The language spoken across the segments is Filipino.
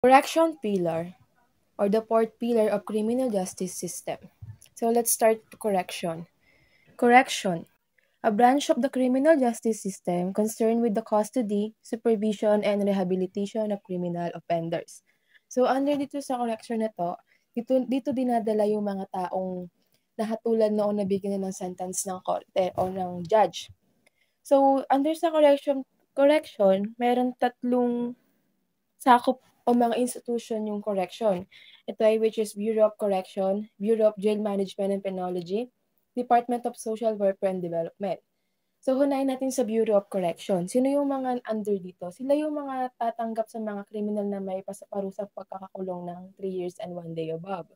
Correction pillar, or the fourth pillar of criminal justice system. So let's start correction. Correction, a branch of the criminal justice system concerned with the custody, supervision, and rehabilitation of criminal offenders. So under dito sa correction na to, dito dinadala yung mga taong nahatulan noon na bigyan na ng sentence ng korte o ng judge. So under sa correction, meron tatlong sakop o mga institution yung correction. Ito ay which is Bureau of Correction, Bureau of Jail Management and Penology, Department of Social Welfare and Development. So, hunayin natin sa Bureau of Correction. Sino yung mga under dito? Sila yung mga tatanggap sa mga kriminal na may parusang pagkakakulong ng 3 years and 1 day above.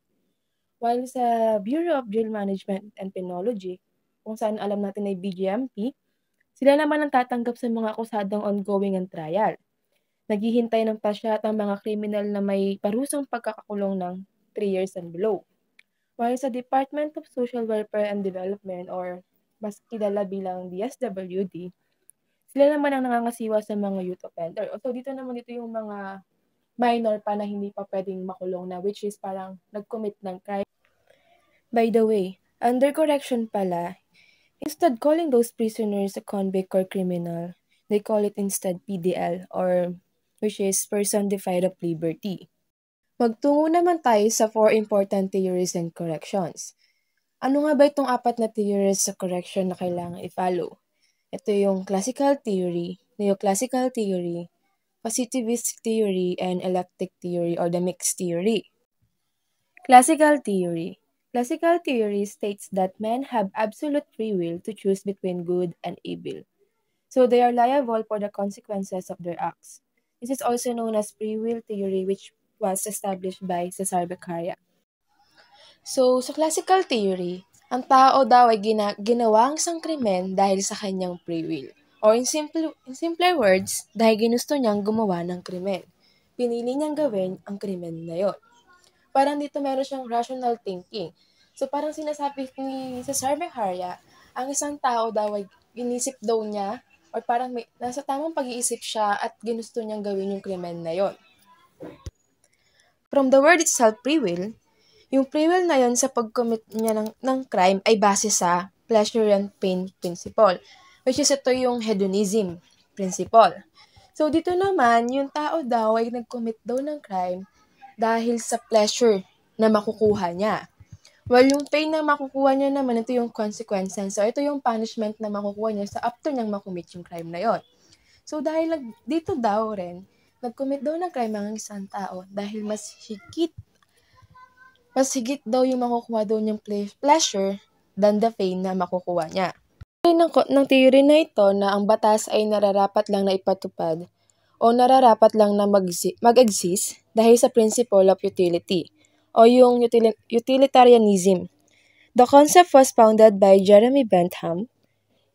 While sa Bureau of Jail Management and Penology, kung saan alam natin ay BJMP, sila naman ang tatanggap sa mga akusadong ongoing ang trial. Naghihintay ng pasyat ang mga kriminal na may parusang pagkakakulong ng 3 years and below. While sa Department of Social Welfare and Development or mas kilala bilang DSWD, sila naman ang nangangasiwa sa mga youth offender. So dito yung mga minor pa na hindi pa pwedeng makulong na which is parang nag-commit ng crime. By the way, under correction pala, instead calling those prisoners a convict or criminal, they call it instead PDL or which is person deprived of liberty. Magtungo naman tayo sa 4 important theories and corrections. Ano nga ba itong 4 na theories sa correction na kailangan i-follow? Ito yung classical theory, neoclassical theory, positivist theory, and eclectic theory or the mixed theory. Classical theory. Classical theory states that men have absolute free will to choose between good and evil. So they are liable for the consequences of their acts. This is also known as free will theory which was established by Cesar Beccaria. So, sa classical theory, ang tao daw ay ginawang sangkrimen dahil sa kanyang free will. Or in simpler words, dahil ginusto niyang gumawa ng krimen. Pinili niyang gawin ang krimen na yon. Parang dito meron siyang rational thinking. So, parang sinasabi ni Cesar Beccaria, ang isang tao daw ay inisip daw niya or parang nasa tamang pag-iisip siya at ginusto niyang gawin yung krimen na yon. From the word itself, free will, yung free will na yon sa pag-commit niya ng crime ay base sa pleasure and pain principle, which is ito yung hedonism principle. So, dito naman, yung tao daw ay nag-commit daw ng crime dahil sa pleasure na makukuha niya. Well, yung pain na makukuha niya naman, ito yung consequences. So, ito yung punishment na makukuha niya sa after niyang makommit yung crime na yon. So, dahil dito daw rin, nag-commit daw ng crime ang isang tao dahil mas higit daw yung makukuha daw niyang pleasure than the pain na makukuha niya. Ng theory na ito na ang batas ay nararapat lang na ipatupad o nararapat lang na mag-exist dahil sa principle of utility o yung utilitarianism. The concept was founded by Jeremy Bentham.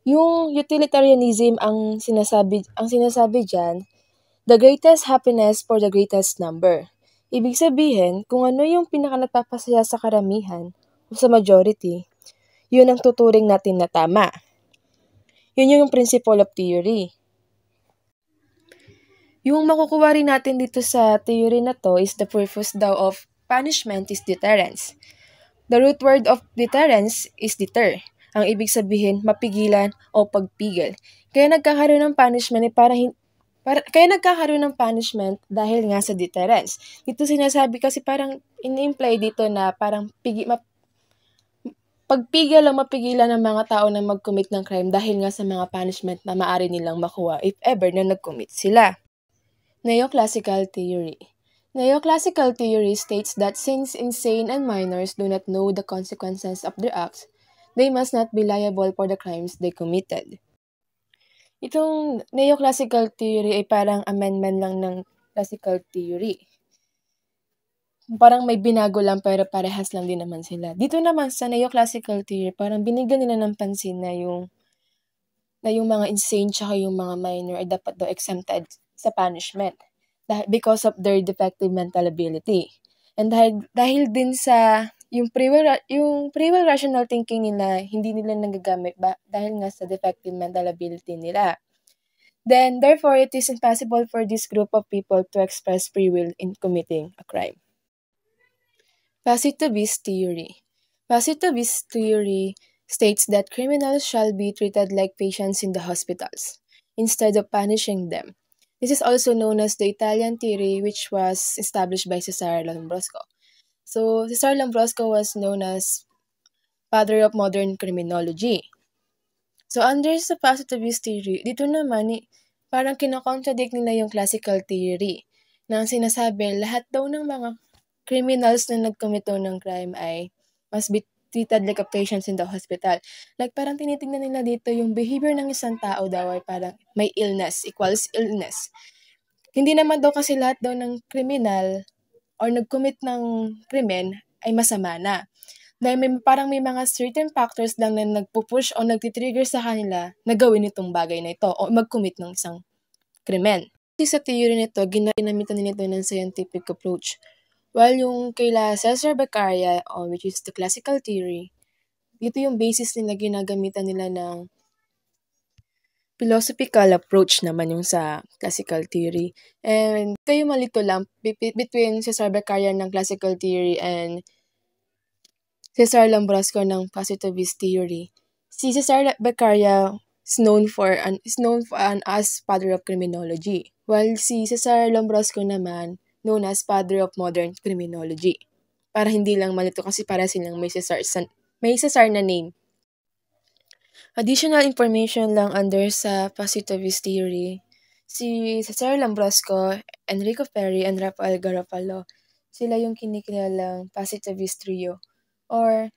Yung utilitarianism ang sinasabi diyan, the greatest happiness for the greatest number. Ibig sabihin, kung ano yung pinaka-nagpapasaya sa karamihan o sa majority, yun ang tuturing natin na tama. Yun yung principle of theory. Yung makukuha rin natin dito sa theory na to is the purpose daw of punishment is deterrence. The root word of deterrence is deter. Ang ibig sabihin, mapigilan o pagpigil. Kaya nagkakaroon ng punishment dahil nga sa deterrence. Dito sinasabi kasi parang in-imply dito na parang pagpigil o mapigilan ng mga tao na mag-commit ng crime dahil nga sa mga punishment na maaari nilang makuha if ever na nag-commit sila. Neoclassical theory. Neoclassical theory states that since insane and minors do not know the consequences of their acts, they must not be liable for the crimes they committed. Itong neoclassical theory ay parang amendment lang ng classical theory. Parang may binago lang pero parehas lang din naman sila. Dito naman sa neoclassical theory, parang binigyan nila ng pansin na yung mga insane tsaka yung mga minor ay dapat daw exempted sa punishment because of their defective mental ability. And dahil din sa yung free will rational thinking nila, hindi nila nagagamit dahil nga sa defective mental ability nila. then therefore it is impossible for this group of people to express free will in committing a crime. Positivist theory. Positivist theory states that criminals shall be treated like patients in the hospitals instead of punishing them. This is also known as the Italian theory, which was established by Cesare Lombroso. So, Cesare Lombroso was known as father of modern criminology. So, under sa positivist theory, dito naman, parang kinocontradict nila yung classical theory na sinasabi lahat daw ng mga criminals na nagkomito ng crime ay must be treated like a patients in the hospital. Like, parang tinitingnan nila dito yung behavior ng isang tao daw ay parang may illness equals illness. Hindi naman daw kasi lahat daw ng criminal or nag-commit ng krimen ay masama na. Dahil parang may mga certain factors lang na nagpupush o nagtitrigger sa kanila na gawin itong bagay na ito o mag-commit ng isang krimen. Sa theory nito, ginamitan nito ng scientific approach. While yung kaila Cesar Beccaria, which is the classical theory, dito yung basis nila ginagamitan nila ng philosophical approach naman yung sa classical theory. And ito yung malito lang between Cesar Beccaria ng classical theory and Cesare Lombroso ng positivist theory. Si Cesare Beccaria is known as father of criminology, while si Cesare Lombroso naman known as father of modern criminology. Para hindi lang malito kasi para silang may Cesar na name. Additional information lang under sa positivist theory, si Cesare Lombroso, Enrico Ferri, and Rafael Garofalo, sila yung kinikilalang positivist trio or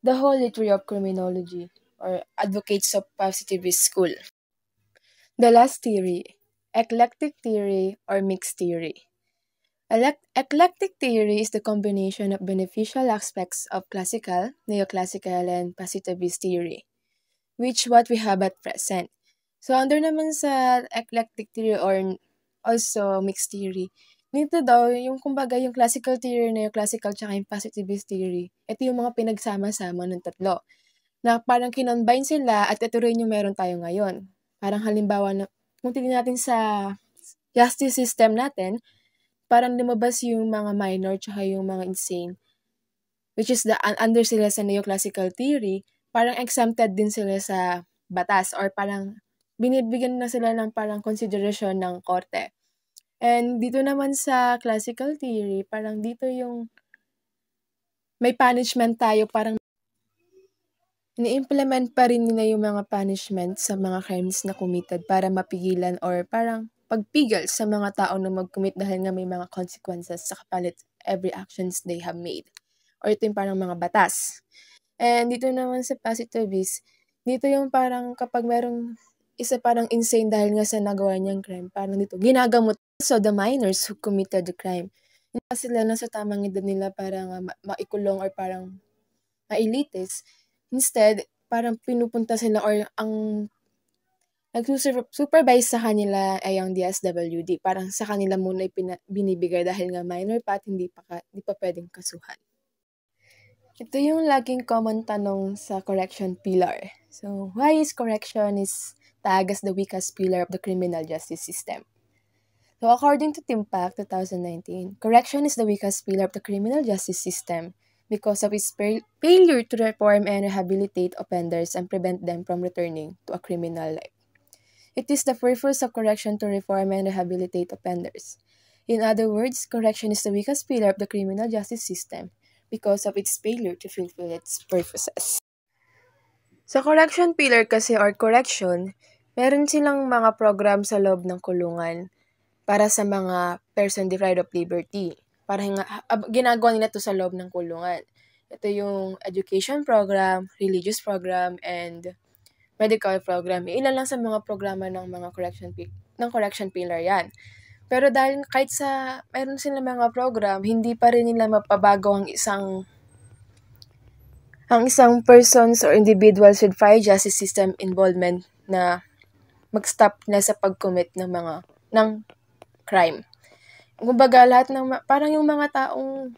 the Holy Trio of Criminology or advocates of positivist school. The last theory, eclectic theory or mixed theory. Eclectic theory is the combination of beneficial aspects of classical, neoclassical, and positivist theory, which what we have at present. So, under naman sa eclectic theory or also mixed theory, dito daw, yung kumbaga yung classical theory, neoclassical, tsaka yung positivist theory, ito yung mga pinagsama-sama ng tatlo. Na parang kinombine sila at ito rin yung meron tayo ngayon. Parang halimbawa na, kung tingnan natin sa justice system natin, parang lumabas yung mga minor tsaka yung mga insane, which is under sila sa neoclassical theory, parang exempted din sila sa batas or parang binibigyan na sila ng parang konsiderasyon ng korte. And dito naman sa classical theory, parang dito yung may punishment tayo, parang ini-implement pa rin nila yung mga punishment sa mga crimes na committed para mapigilan or parang pagpigil sa mga tao na mag-commit dahil nga may mga consequences sa kapalit every actions they have made. Or ito yung parang mga batas. And dito naman sa positivist, dito yung parang kapag merong isa parang insane dahil nga sa nagawa niyang crime, parang dito ginagamot. So the minors who committed the crime, hindi pa sila nasa tamang edad nila para nga maikulong or parang mailitis. Instead, parang pinupunta sila or ang nag-supervise sa kanila ay ang DSWD. Parang sa kanila muna binibigay dahil nga minor pa at hindi pa pwedeng kasuhan. Ito yung laging common tanong sa correction pillar. So, why is correction is tagged as the weakest pillar of the criminal justice system? So, according to TIMPAC 2019, correction is the weakest pillar of the criminal justice system because of its failure to reform and rehabilitate offenders and prevent them from returning to a criminal life. It is the purpose of correction to reform and rehabilitate offenders. In other words, correction is the weakest pillar of the criminal justice system because of its failure to fulfill its purposes. Sa correction pillar kasi or correction, meron silang mga program sa loob ng kulungan para sa mga person deprived of liberty. Parang ginagawa nila to sa loob ng kulungan. Ito yung education program, religious program, and medical program. Ilan lang sa mga programa ng mga correction pillar yan. Pero dahil kahit sa meron silang mga program, hindi pa rin nila mapabago ang isang persons or individuals with prior justice system involvement na mag-stop na sa pag-commit ng crime. Kumbaga lahat ng parang yung mga taong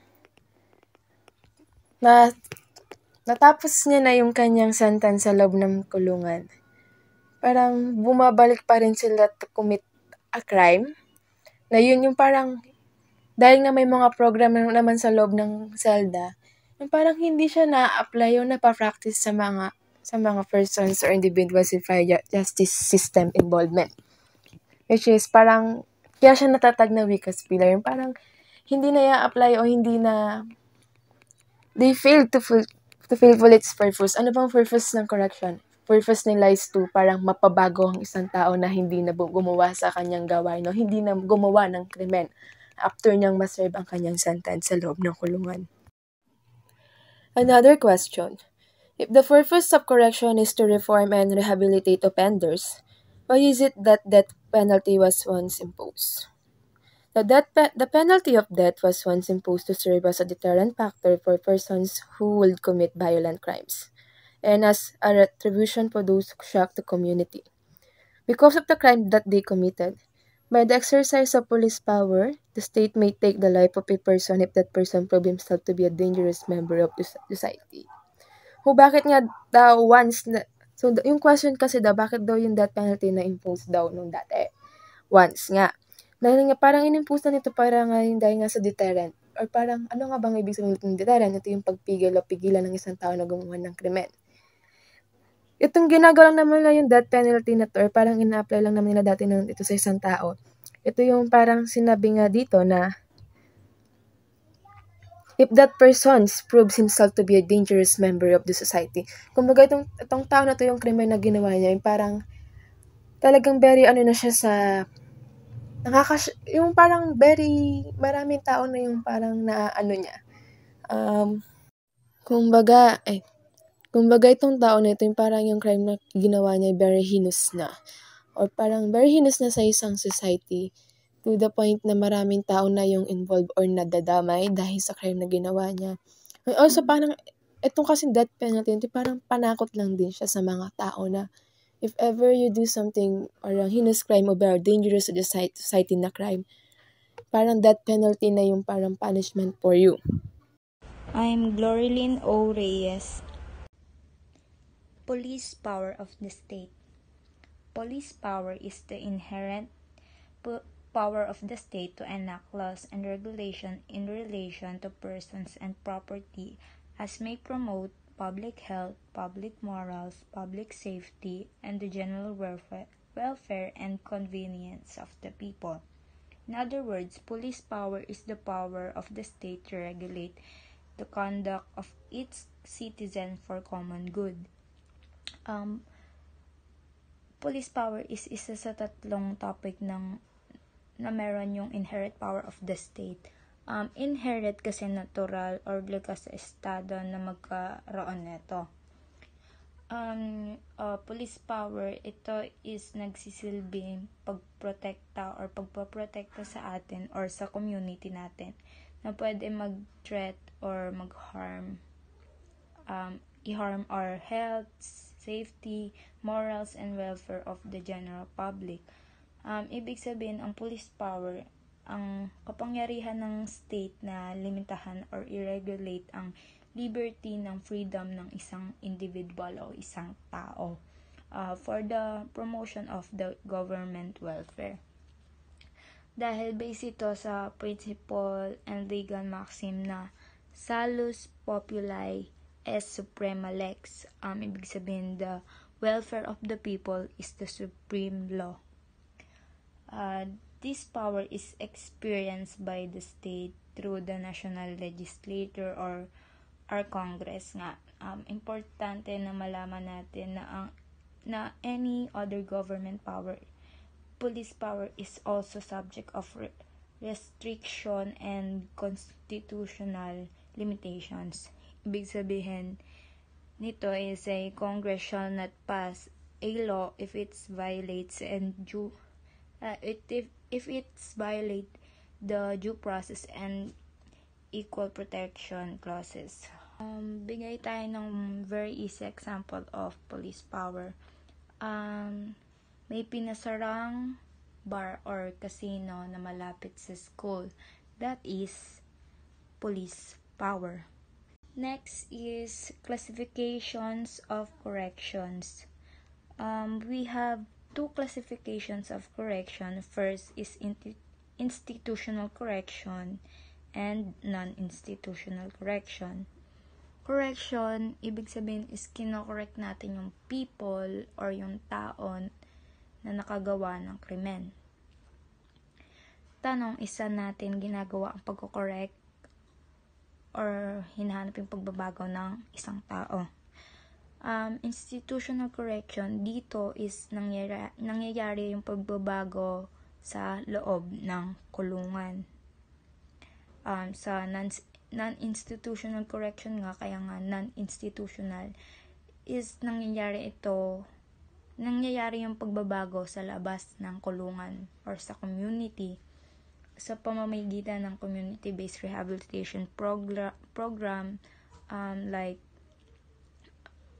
natapos niya na yung kanyang sentence sa loob ng kulungan. parang bumabalik pa rin sila to commit a crime. Na yun yung parang, dahil nga may mga program naman sa loob ng SELDA, yung parang hindi siya na-apply o napapractice sa mga persons or individuals with prior justice system involvement. Which is parang, kaya siya natatag na weakest pillar. Yung parang, hindi na i-apply o hindi na, they failed to fulfill its purpose. Ano bang purpose ng correction? Purpose nila is to parang mapabago ang isang tao na hindi na gumawa sa kanyang gawain, no? Hindi na gumawa ng krimen after niyang maserve ang kanyang sentence sa loob ng kulungan. Another question. If the purpose of correction is to reform and rehabilitate offenders, why is it that death penalty was once imposed? The penalty of death was once imposed to serve as a deterrent factor for persons who would commit violent crimes, and as a retribution for those who shock the community because of the crime that they committed. By the exercise of police power, the state may take the life of a person if that person prove himself to be a dangerous member of the society. Bakit nga daw once na... So, yung question kasi daw, bakit daw yung death penalty na impose daw nung dati? Once nga. Dahil nga parang inimpose na nito para nga dahil nga sa deterrent. Or parang, ano nga bang ibig sabihin ng deterrent? Ito yung pagpigil o pigilan ng isang tao na gumawa ng krimen. Itong ginagawa lang naman lang yung death penalty na to, or parang ina-apply lang naman nila dati ito sa isang tao. Ito yung parang sinabi nga dito na, if that person proves himself to be a dangerous member of the society. Kumbaga itong tao na to yung krimen na ginawa niya, yung parang talagang very na siya sa yung parang very maraming tao na yung parang niya. Kumbaga itong tao na ito yung parang yung crime na ginawa niya very heinous na. Or parang very heinous na sa isang society to the point na maraming tao na yung involved or nadadamay dahil sa crime na ginawa niya. And also parang itong kasing death penalty, parang panakot lang din siya sa mga tao na if ever you do something or a heinous crime or very dangerous to the society na crime, parang death penalty na yung parang punishment for you. I'm Glorylyn O. Reyes. Police power of the state. Police power is the inherent power of the state to enact laws and regulation in relation to persons and property as may promote public health, public morals, public safety, and the general welfare and convenience of the people. In other words, police power is the power of the state to regulate the conduct of its citizens for common good. Police power is isa sa tatlong topic na meron yung inherent power of the state. Inherent kasi natural or likas sa estado na magkaroon nito. Police power, ito is nagsisilbing pagprotekta or pagpaprotekta sa atin or sa community natin na pwede mag-threat or mag-harm, i-harm our health, safety, morals, and welfare of the general public. Ibig sabihin, ang police power, ang kapangyarihan ng state na limitahan or i-regulate ang liberty ng freedom ng isang individual o isang tao for the promotion of the government welfare. Dahil base ito sa principle and legal maxim na salus populi est suprema lex. Ibig sabihin, the welfare of the people is the supreme law. This power is experienced by the state through the national legislature or our Congress nga. Importante na malaman natin na any other government power, police power is also subject of restriction and constitutional limitations. Ibig sabihin nito is a Congress shall not pass a law if it violates the due process and equal protection clauses. Bigay tayo ng very easy example of police power. May pinasarang bar or casino na malapit sa school. That is police power. Next is classifications of corrections. We have two classifications of correction. First is institutional correction and non-institutional correction. Correction, ibig sabihin is kino-correct natin yung people or yung taon na nakagawa ng krimen. Tanong, isa natin ginagawa ang pagko-correct or hinahanap yung pagbabago ng isang tao. Institutional correction, dito is nangyayari yung pagbabago sa loob ng kulungan. Sa non-institutional correction nga, kaya nga non-institutional, is nangyayari yung pagbabago sa labas ng kulungan or sa community sa pamamagitan ng community-based rehabilitation program like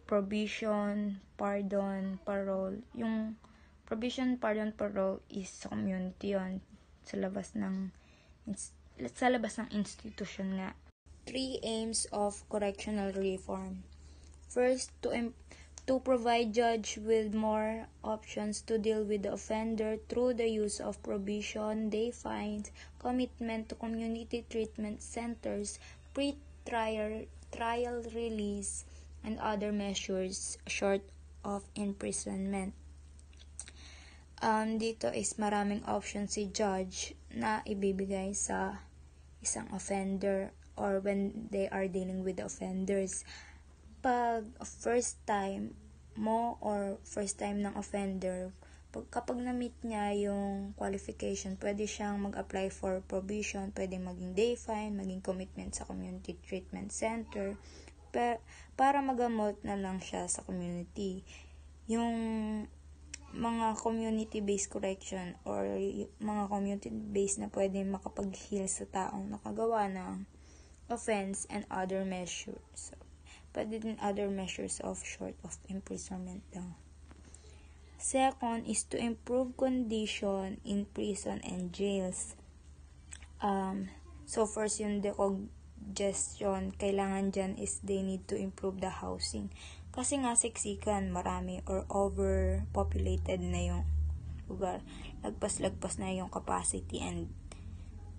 provision, pardon, parole. Yung provision, pardon, parole is sa community yon, sa labas ng institution nga. 3 aims of correctional reform. First, to provide judge with more options to deal with the offender through the use of provision, day fines, commitment to community treatment centers, pre-trial release, and other measures short of imprisonment. Dito is maraming options si judge na ibibigay sa isang offender or when they are dealing with the offenders. Pag first time mo or first time ng offender, kapag na-meet niya yung qualification, pwede siyang mag-apply for provision, pwede maging day fine, maging commitment sa community treatment center, para magamot na lang siya sa community. Yung mga community-based correction or mga community-based na pwede makapag-heal sa taong nakagawa ng offense and other measures. So, pwede din other measures of short of imprisonment daw. Second is to improve condition in prison and jails. So first yung decongestion, kailangan dyan is they need to improve the housing. Kasi nga siksikan, marami or overpopulated na yung lugar. Lagpas-lagpas na yung capacity, and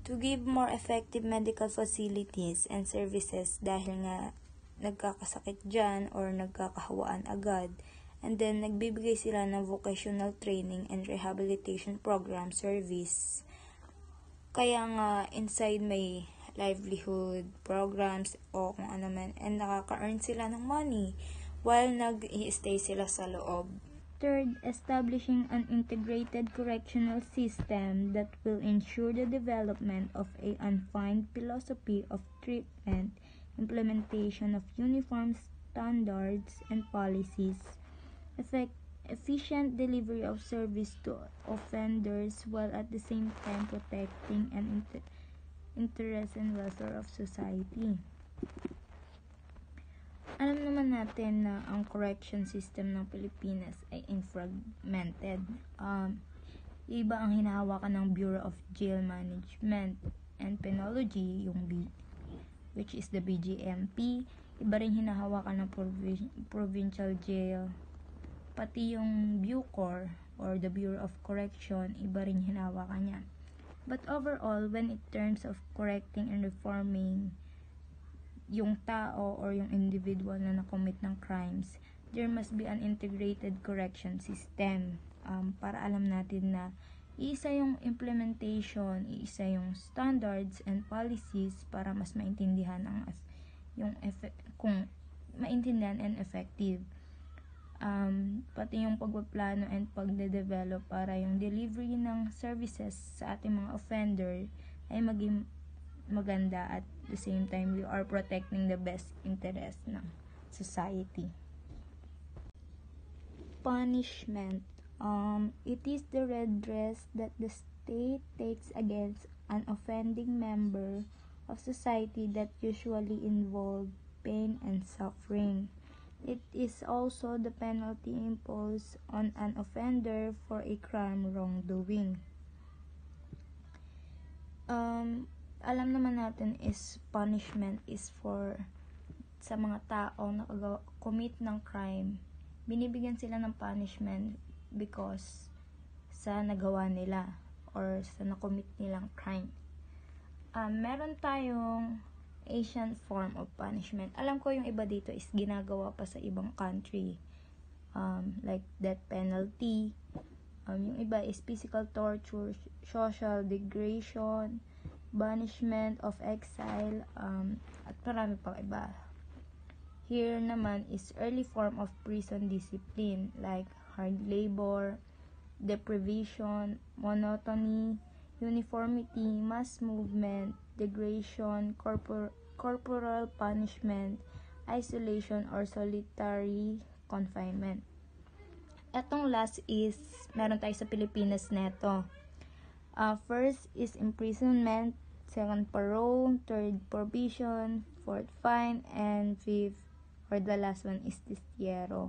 to give more effective medical facilities and services dahil nga nagkakasakit dyan or nagkakahawaan agad. And then, nagbibigay sila ng vocational training and rehabilitation program service. Kaya nga, inside may livelihood programs o kung ano man, and nakaka-earn sila ng money while nag-i-stay sila sa loob. Third, establishing an integrated correctional system that will ensure the development of a unfined philosophy of treatment, implementation of uniform standards and policies, efficient delivery of service to offenders while at the same time protecting an interest and welfare of society. Alam naman natin na ang correction system ng Pilipinas ay fragmented. Iba ang hinahawakan ng Bureau of Jail Management and Penology, which is the BJMP. Iba rin hinahawakan ng provincial jail. Pati yung Bucor or the Bureau of Correction, iba rin hinahawakan niya. But overall, when in terms of correcting and reforming yung tao or yung individual na nakomit ng crimes, there must be an integrated correction system para alam natin na iisa yung implementation, iisa yung standards and policies para mas maintindihan kung maintindihan and effective. Pati yung pagpaplano and pagde-develop para yung delivery ng services sa ating mga offender ay maging maganda at the same time we are protecting the best interest ng society. Punishment. It is the redress that the state takes against an offending member of society that usually involve pain and suffering. It is also the penalty imposed on an offender for a crime wrongdoing. Alam naman natin is punishment is for sa mga tao na commit ng crime binibigyan sila ng punishment because sa nagawa nila or sa nakomit nilang crime. Meron tayong Asian form of punishment. Alam ko yung iba dito is ginagawa pa sa ibang country. Like death penalty. Yung iba is physical torture, social degradation, banishment of exile, at marami pang iba. Here naman is early form of prison discipline like hard labor, deprivation, monotony, uniformity, mass movement, degradation, corporal punishment, isolation, or solitary confinement. Etong last is, meron tayo sa Pilipinas neto. First is imprisonment, second parole, third probation, fourth fine, and fifth, or the last one is destierro.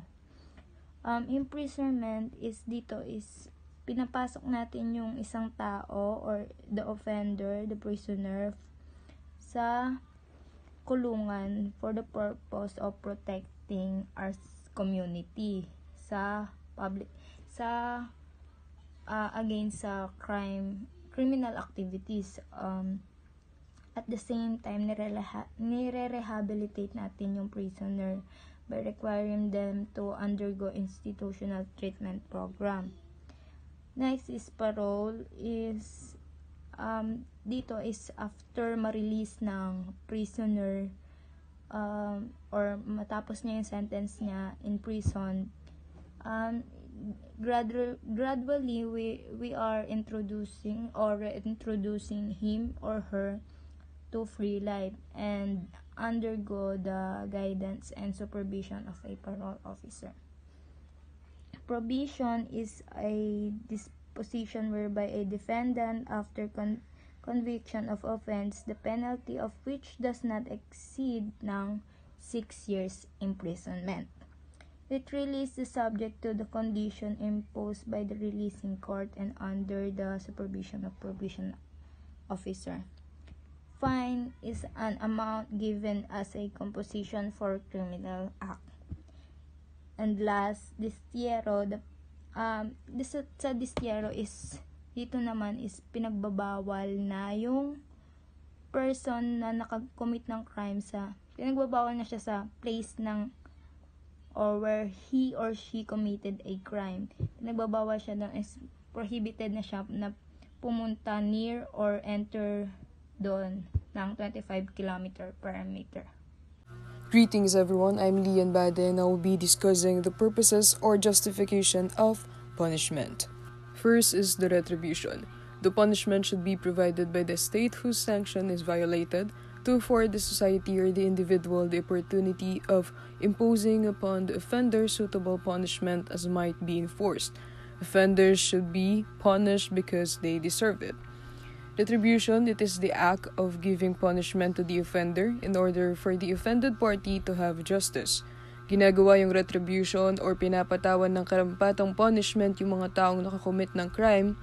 Imprisonment is dito is pinapasok natin yung isang tao or the offender, the prisoner, sa kulungan for the purpose of protecting our community sa public, against sa criminal activities. At the same time, nire-rehabilitate natin yung prisoner by requiring them to undergo institutional treatment program. Next is parole. Is dito is after ma-release ng prisoner or matapos niya yung sentence niya in prison, gradually we are introducing him or her to free life and undergo the guidance and supervision of a parole officer. Probation is a disposition whereby a defendant, after conviction of offense, the penalty of which does not exceed ng 6 years imprisonment. It release is subject to the condition imposed by the releasing court and under the supervision of probation officer. Fine is an amount given as a composition for criminal act. And last, destierro. Sa destierro is, dito naman is pinagbabawal na yung person na nakakommit ng crime pinagbabawal na siya sa place ng or where he or she committed a crime. Pinagbabawal siya doon, is prohibited na siya na pumunta near or enter doon ng 25 km per meter. Greetings everyone, I'm Lian Bade and I will be discussing the purposes or justification of punishment. First is the retribution. The punishment should be provided by the state whose sanction is violated to afford the society or the individual the opportunity of imposing upon the offender suitable punishment as might be enforced. Offenders should be punished because they deserve it. Retribution, it is the act of giving punishment to the offender in order for the offended party to have justice. Ginagawa yung retribution or pinapatawan ng karampatang punishment yung mga taong nakakommit ng crime,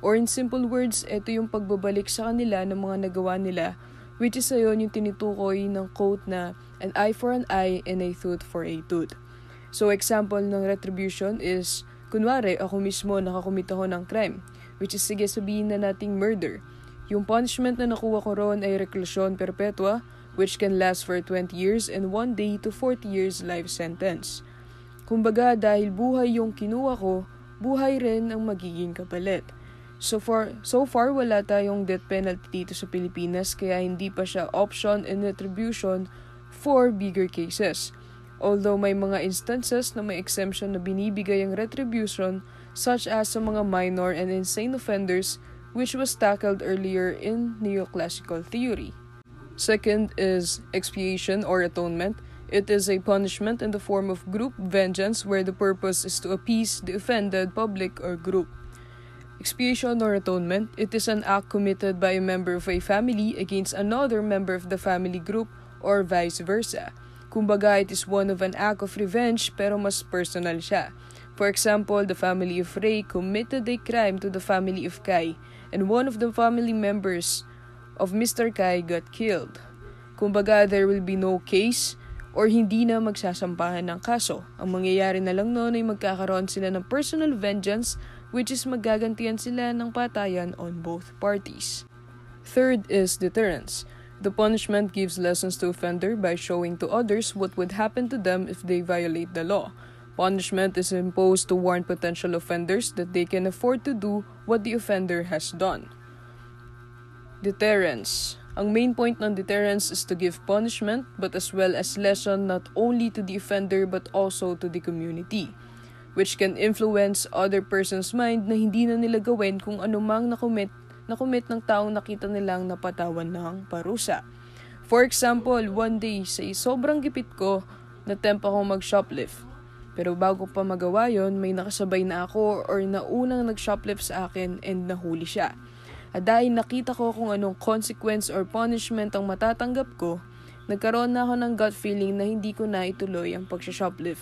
or in simple words, ito yung pagbabalik sa kanila ng mga nagawa nila, which is ayon yung tinutukoy ng quote na an eye for an eye and a tooth for a tooth. So example ng retribution is, kunwari ako mismo nakakommit ako ng crime, which is sige sabihin na nating murder. Yung punishment na nakuha ko roon ay reclusion perpetua, which can last for 20 years and 1 day to 40 years life sentence. Kumbaga, dahil buhay yung kinuha ko, buhay rin ang magiging kapalit. So far, wala tayong death penalty dito sa Pilipinas, kaya hindi pa siya option and retribution for bigger cases. Although may mga instances na may exemption na binibigay ang retribution, such as sa mga minor and insane offenders, which was tackled earlier in neoclassical theory. Second is expiation or atonement. It is a punishment in the form of group vengeance where the purpose is to appease the offended public or group. Expiation or atonement, it is an act committed by a member of a family against another member of the family group or vice versa. Kumbaga, it is one of an act of revenge pero mas personal siya. For example, the family of Ray committed a crime to the family of Kai, and one of the family members of Mr. Kai got killed. Kumbaga, there will be no case or hindi na magsasampahan ng kaso. Ang mangyayari na lang noon ay magkakaroon sila ng personal vengeance, which is magagantihan sila ng patayan on both parties. Third is deterrence. The punishment gives lessons to offender by showing to others what would happen to them if they violate the law. Punishment is imposed to warn potential offenders that they can afford to do what the offender has done. Deterrence. Ang main point ng deterrence is to give punishment but as well as lesson not only to the offender but also to the community, which can influence other person's mind na hindi na nila gawin kung anumang nakumit ng taong nakita nilang napatawan ng parusa. For example, one day, sa sobrang gipit ko, natempt akong mag-shoplift. Pero bago pa magawa yon, may nakasabay na ako or naunang nag-shoplift sa akin and nahuli siya. At dahil nakita ko kung anong consequence or punishment ang matatanggap ko, nagkaroon na ako ng gut feeling na hindi ko na ituloy ang pag-shoplift.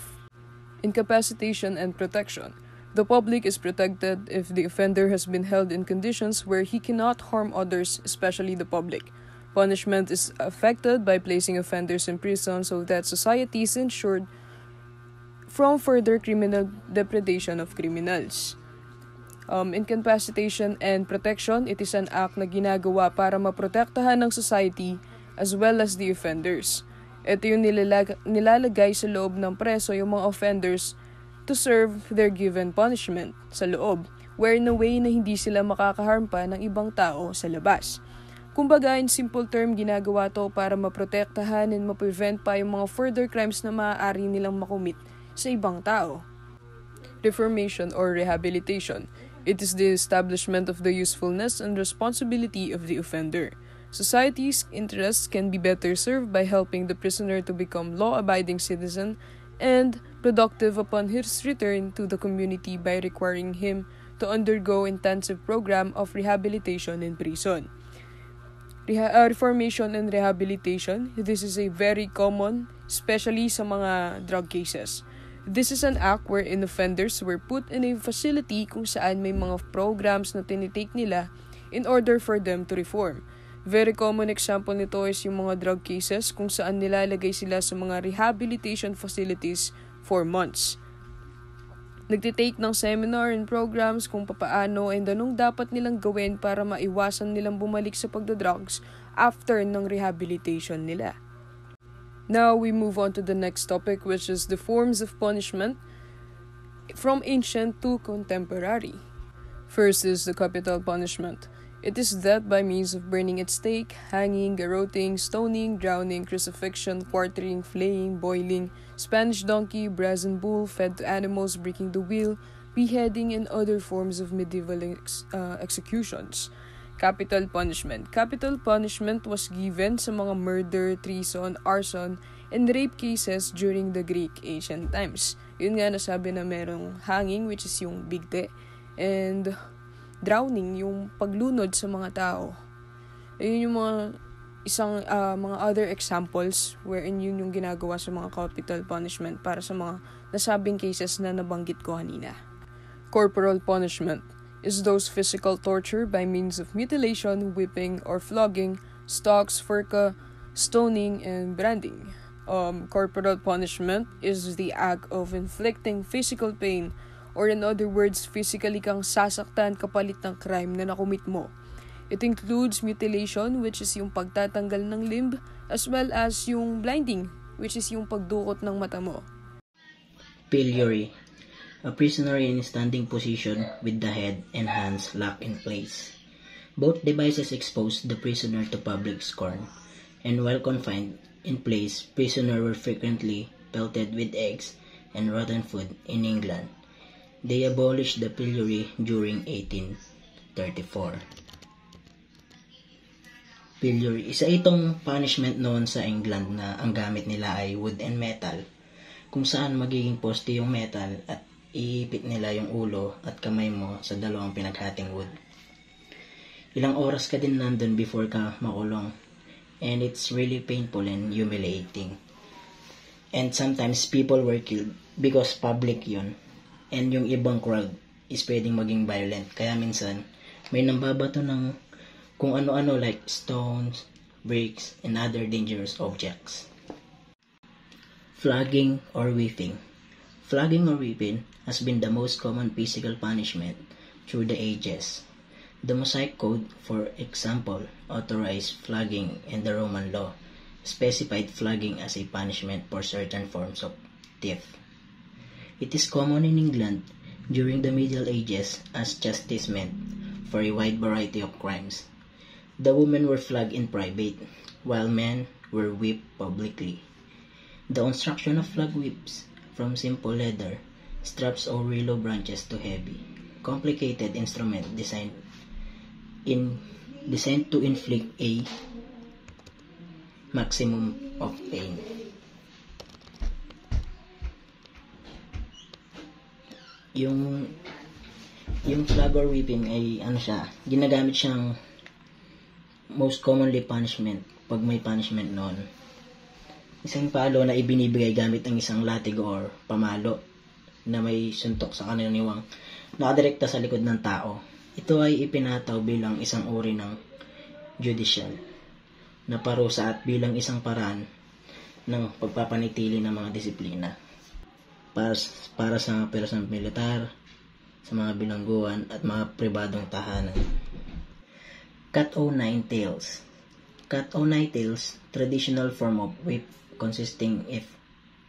Incapacitation and protection. The public is protected if the offender has been held in conditions where he cannot harm others, especially the public. Punishment is affected by placing offenders in prison so that society is ensured from further criminal depredation of criminals. Incapacitation and protection, it is an act na ginagawa para maprotektahan ng society as well as the offenders. Ito yung nilalagay sa loob ng preso yung mga offenders to serve their given punishment sa loob, where in a way na hindi sila makakaharm pa ng ibang tao sa labas. Kumbaga, in simple term, ginagawa to para maprotektahan and ma-prevent pa yung mga further crimes na maaari nilang makumit sa ibang tao. Reformation or rehabilitation. It is the establishment of the usefulness and responsibility of the offender. Society's interests can be better served by helping the prisoner to become law-abiding citizen and productive upon his return to the community by requiring him to undergo intensive program of rehabilitation in prison. Reformation and rehabilitation, this is a very common, especially sa mga drug cases. This is an act wherein offenders were put in a facility kung saan may mga programs na tinitake nila in order for them to reform. Very common example nito is yung mga drug cases kung saan nilalagay sila sa mga rehabilitation facilities for months. Nagtitake ng seminar and programs kung papaano and anong dapat nilang gawin para maiwasan nilang bumalik sa pagdadrugs after ng rehabilitation nila. Now we move on to the next topic, which is the forms of punishment from ancient to contemporary. First is the capital punishment. It is death by means of burning at stake, hanging, garroting, stoning, drowning, crucifixion, quartering, flaying, boiling, Spanish donkey, brazen bull, fed to animals, breaking the wheel, beheading, and other forms of medieval executions. Capital punishment. Capital punishment was given sa mga murder, treason, arson, and rape cases during the Greek ancient times. Yun nga nasabi na merong hanging, which is yung bigte, and drowning, yung paglunod sa mga tao. Ayun yung mga other examples wherein yun yung ginagawa sa mga capital punishment para sa mga nasabing cases na nabanggit ko kanina. Corporal punishment is those physical torture by means of mutilation, whipping, or flogging, stocks, furka, stoning, and branding. Corporal punishment is the act of inflicting physical pain, or in other words, physically kang sasaktan kapalit ng crime na nakumit mo. It includes mutilation, which is yung pagtatanggal ng limb, as well as yung blinding, which is yung pagdukot ng mata mo. Pillory. A prisoner in a standing position with the head and hands locked in place. Both devices expose the prisoner to public scorn, and while confined in place, prisoners were frequently pelted with eggs and rotten food in England. They abolished the pillory during 1834. Pillory, isa itong punishment noon sa England na ang gamit nila ay wood and metal, kung saan magiging poste yung metal at iipit nila yung ulo at kamay mo sa dalawang pinaghating wood. Ilang oras ka din nandun before ka makulong, and it's really painful and humiliating. And sometimes people were killed because public yun, and yung ibang crowd is pwedeng maging violent, kaya minsan may nambabato ng kung ano-ano like stones, bricks, and other dangerous objects. Flogging or whipping. Flogging or whipping has been the most common physical punishment through the ages. The Mosaic Code, for example, authorized flogging, and the Roman law specified flogging as a punishment for certain forms of theft. It is common in England during the Middle Ages as chastisement for a wide variety of crimes. The women were flogged in private, while men were whipped publicly. The construction of flag whips, from simple leather straps or willow branches to heavy, complicated instrument designed to inflict a maximum of pain. Yung flag or whipping ay ginagamit siyang most commonly punishment pag may punishment noon. Isang palo na ibinibigay gamit ang isang latig or pamalo na may suntok sa kaniniwang nakadirekta sa likod ng tao. Ito ay ipinataw bilang isang uri ng judicial na parusa at bilang isang paraan ng pagpapanitili ng mga disiplina para sa personal militar, sa mga bilangguan at mga pribadong tahanan. Cat o nine tails. Cat o nine tails, traditional form of whip consisting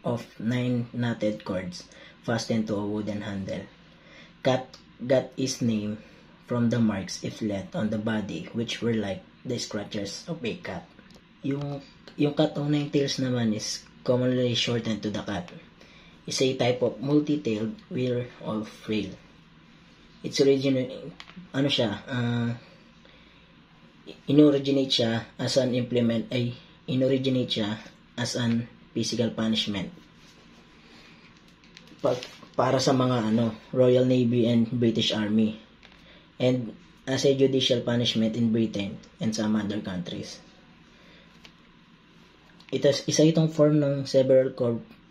of 9 knotted cords fastened to a wooden handle. Cat got its name from the marks it left on the body, which were like the scratches of a cat. Yung cat o nine tails naman is commonly shortened to the cat. It's a type of multi-tailed wheel or frill. It's inoriginate siya as an physical punishment para sa mga Royal Navy and British Army, and as a judicial punishment in Britain and some other countries. Isa itong form ng several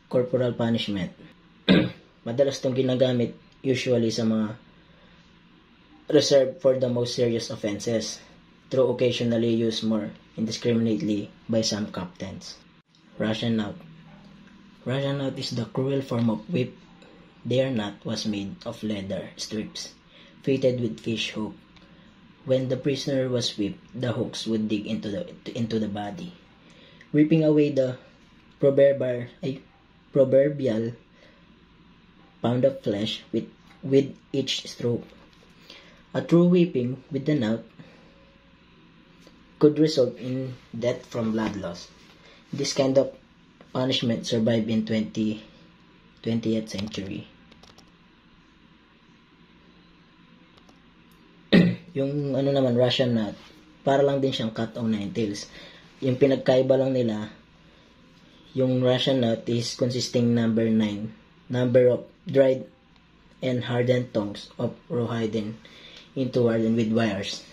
corporal punishment. Madalas itong ginagamit usually sa mga reserved for the most serious offenses, though occasionally used more indiscriminately by some captains. Russian knot. Russian knot is the cruel form of whip. Their knot was made of leather strips fitted with fish hook. When the prisoner was whipped, the hooks would dig into the body, ripping away the proverbial pound of flesh with each stroke. A true whipping with the knot could result in death from blood loss. This kind of punishment survived in 20th century. Yung Russian knot, para lang din siyang cat o nine tails. Yung pinagkaiba lang nila, yung Russian knot is consisting number of dried and hardened tongues of rawhide interwoven with wires.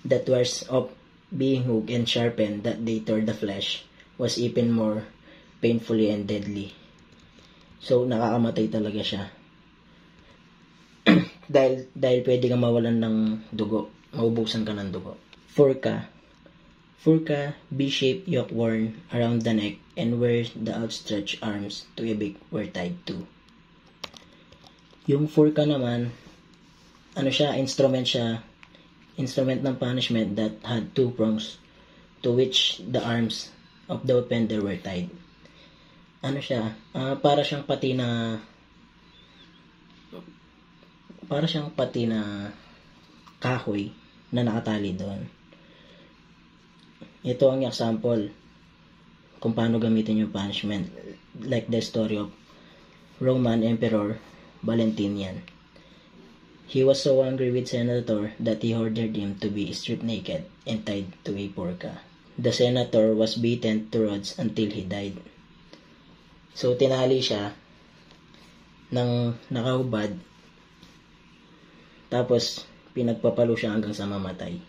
That wires of being hooked and sharpened that they tore the flesh was even more painfully and deadly. So, nakakamatay talaga siya. dahil pwede kang mawalan ng dugo. Maubusan ka ng dugo. Furka, B-shaped yoke worn around the neck and where the outstretched arms to a beak were tied to. Yung furka naman, instrument ng punishment that had 2 prongs to which the arms of the offender were tied. Para siyang pati na kahoy na nakatali doon. Ito ang example kung paano gamitin yung punishment, like the story of Roman Emperor Valentinian. He was so angry with senator that he ordered him to be stripped naked and tied to a forca. The senator was beaten to rods until he died. So, tinali siya ng nakahubad, tapos pinagpapalo siya hanggang sa mamatay.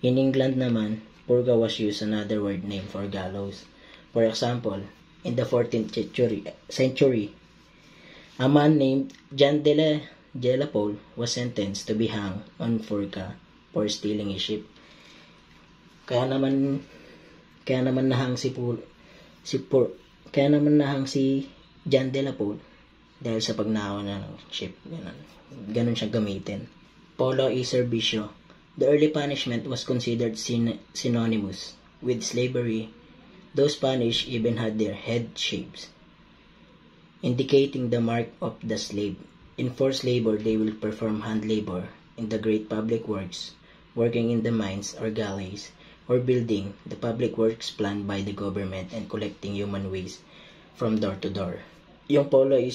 In England naman, purga was used another word name for gallows. For example, in the 14th century, a man named John de la Pole was sentenced to be hung on forca for stealing a ship. Kaya naman nahang Kaya naman nahang si John de la Pole dahil sa pagnakaw ng ship. Ganun siya gamitin. Paulo E. Servicio. The early punishment was considered synonymous with slavery. Those punished even had their head shaved, indicating the mark of the slave. In forced labor, they will perform hand labor in the great public works, working in the mines or galleys, or building the public works planned by the government and collecting human waste from door to door. Yung Paulo E.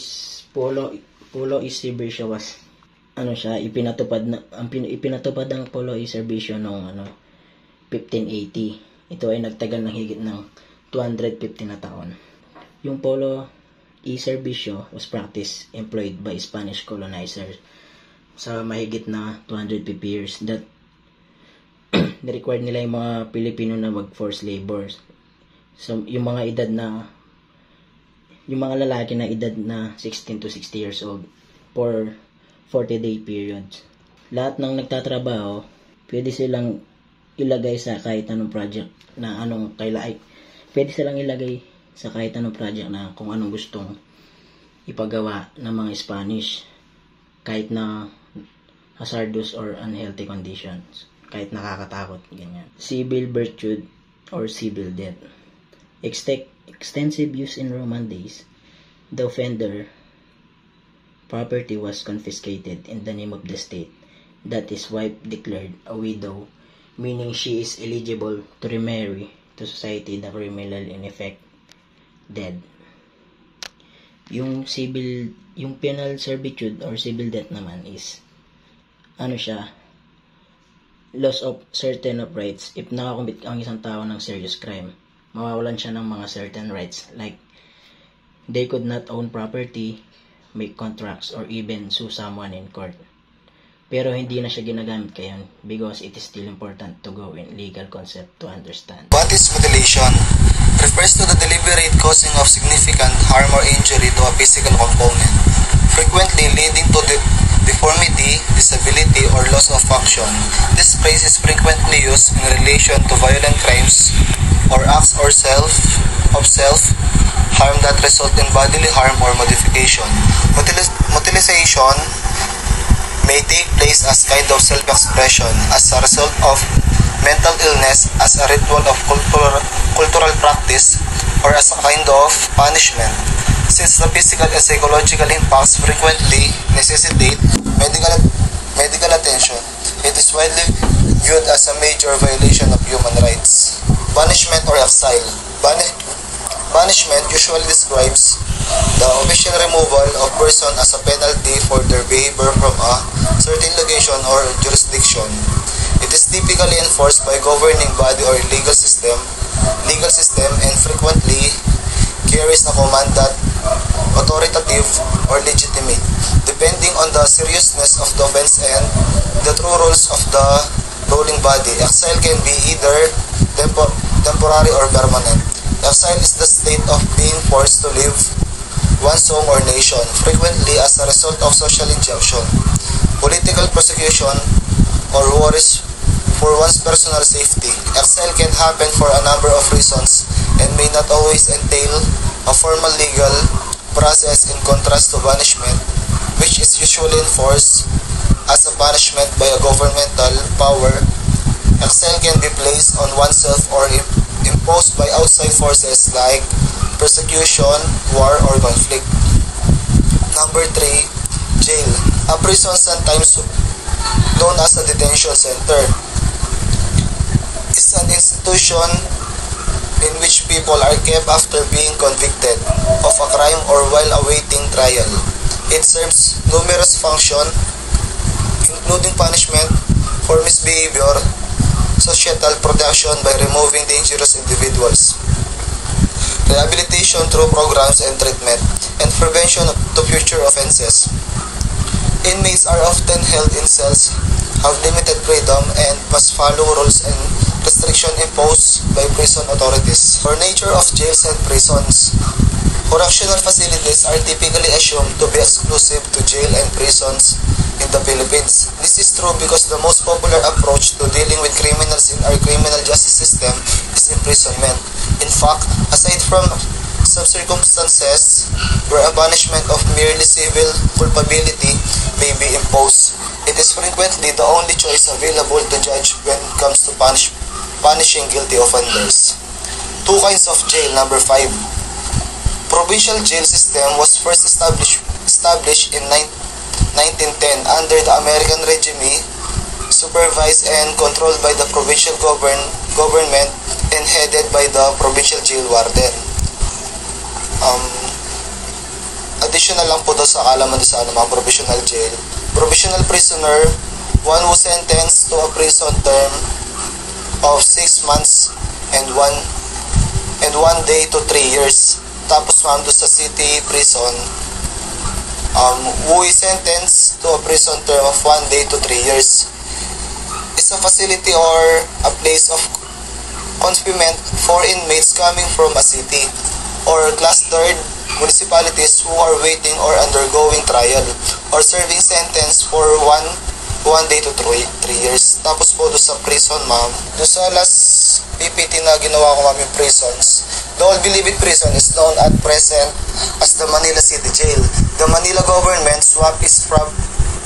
Servicio was ipinatupad ang Paulo E. Servicio noong 1580. Ito ay nagtagal ng higit ng 250 na taon. Yung Paulo E. Servicio was practiced employed by Spanish colonizers sa mahigit na 250 years that ni-required nila yung mga Pilipino na mag-forced labor. So, yung mga lalaki na edad na 16 to 60 years old for 40-day periods. Lahat ng nagtatrabaho, pwede silang ilagay sa kahit anong project na pwede silang ilagay sa kahit anong project na kung anong gustong ipagawa ng mga Spanish, kahit na hazardous or unhealthy conditions, kahit nakakatakot, ganyan. Civil virtue or civil death. Extensive use in Roman days, the offender property was confiscated in the name of the state, that his wife declared a widow, meaning she is eligible to remarry to society, the criminal in effect dead. Yung penal servitude or civil death naman is loss of certain of rights. If nakakumit ang isang tao ng serious crime, mawawalan siya ng mga certain rights, like they could not own property, make contracts, or even sue someone in court. Pero hindi na siya ginagamit ngayon because it is still important to go in legal concept to understand. What is mutilation? Refers to the deliberate causing of significant harm or injury to a physical component, frequently leading to deformity, disability, or loss of function. This phrase is frequently used in relation to violent crimes or acts of self-harm that result in bodily harm or modification. Mutilization may take place as kind of self-expression, as a result of mental illness, as a ritual of cultural practice, or as a kind of punishment. Since the physical and psychological impacts frequently necessitate medical attention, it is widely viewed as a major violation of human rights. Banishment or exile. Banishment usually describes the official removal of person as a penalty for their behavior from a certain location or jurisdiction. It is typically enforced by governing body or legal system, and frequently carries a command that authoritative or legitimate, depending on the seriousness of the offense and the true roles of the ruling body. Exile can be either temporary or permanent. Exile is the state of being forced to leave one's home or nation, frequently as a result of social injunction, political persecution, or worries for one's personal safety. Exile can happen for a number of reasons and may not always entail a formal legal process, in contrast to banishment, which is usually enforced as a punishment by a governmental power. Exile can be placed on oneself or imposed by outside forces like persecution, war, or conflict. Number 3, jail. A prison, sometimes known as a detention center, is an institution in which people are kept after being convicted of a crime or while awaiting trial. It serves numerous functions, including punishment for misbehavior, societal protection by removing dangerous individuals, rehabilitation through programs and treatment, and prevention to future offenses. Inmates are often held in cells, have limited freedom, and must follow rules and restrictions imposed by prison authorities. For nature of jails and prisons, correctional facilities are typically assumed to be exclusive to jail and prisons in the Philippines. This is true because the most popular approach to dealing with criminals in our criminal justice system is imprisonment. In fact, aside from some circumstances where a punishment of merely civil culpability may be imposed. It is frequently the only choice available to judge when it comes to punishing guilty offenders. Two kinds of jail. Number 5. Provincial jail system was first established in 1910 under the American regime, supervised and controlled by the provincial government and headed by the provincial jail warden. Additional lang po daw sa kalaman sa mga provincial jail. Provincial prisoner, one who sentenced to a prison term of 6 months and 1 day to 3 years. Tapos ma'am doon sa city prison, who is sentenced to a prison term of 1 day to 3 years. It's a facility or a place of confinement for inmates coming from a city or class 3rd municipalities who are waiting or undergoing trial or serving sentence for 1 day to 3 years. Tapos po doon sa prison ma'am, doon sa last PPT na ginawa ko ma'am yung prisons, the Old Bilibid Prison is known at present as the Manila City Jail. The Manila government swap is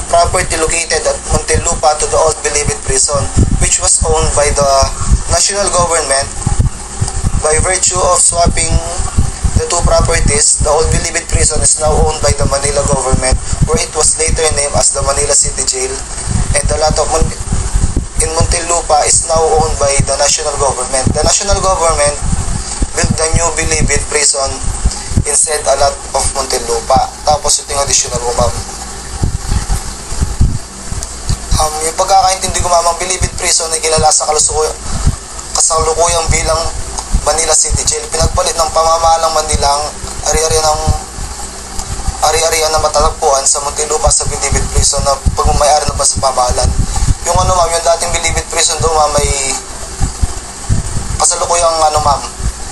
property located at Muntinlupa to the Old Bilibid Prison, which was owned by the national government. By virtue of swapping the two properties, the Old Bilibid Prison is now owned by the Manila government, where it was later named as the Manila City Jail, and the lot of in Muntinlupa is now owned by the national government. The national government built the new Bilibid Prison instead a lot of Muntinlupa. Tapos ito yung additional ko ma'am. Yung pagkakaintindi ko ma'am, ang Bilibid Prison ay kilala sa kasalukuyang bilang Manila City Jail. Pinagpalit ng pamamahalang Manila ang ari-arian na matatagpuan sa Muntinlupa sa Bilibid Prison na pagmamayari na pa sa pamahalan. Yung ma'am, yung dating Bilibid Prison doon ma'am may kasalukuyang ma'am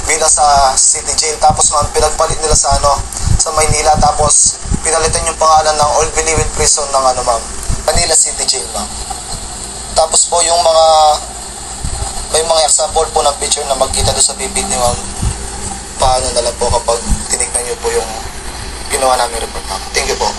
bilang sa City Jail. Tapos ma'am pinagpalit nila sa sa Maynila, tapos pinalitan yung pangalan ng Old Bilibid Prison ng ma'am, Manila City Jail ma'am. Tapos po yung may mga example po ng picture na magkita doon sa PPT ma'am. Paano na lang po kapag tinignan nyo po yung ginawa namin report ma'am. Thank you po.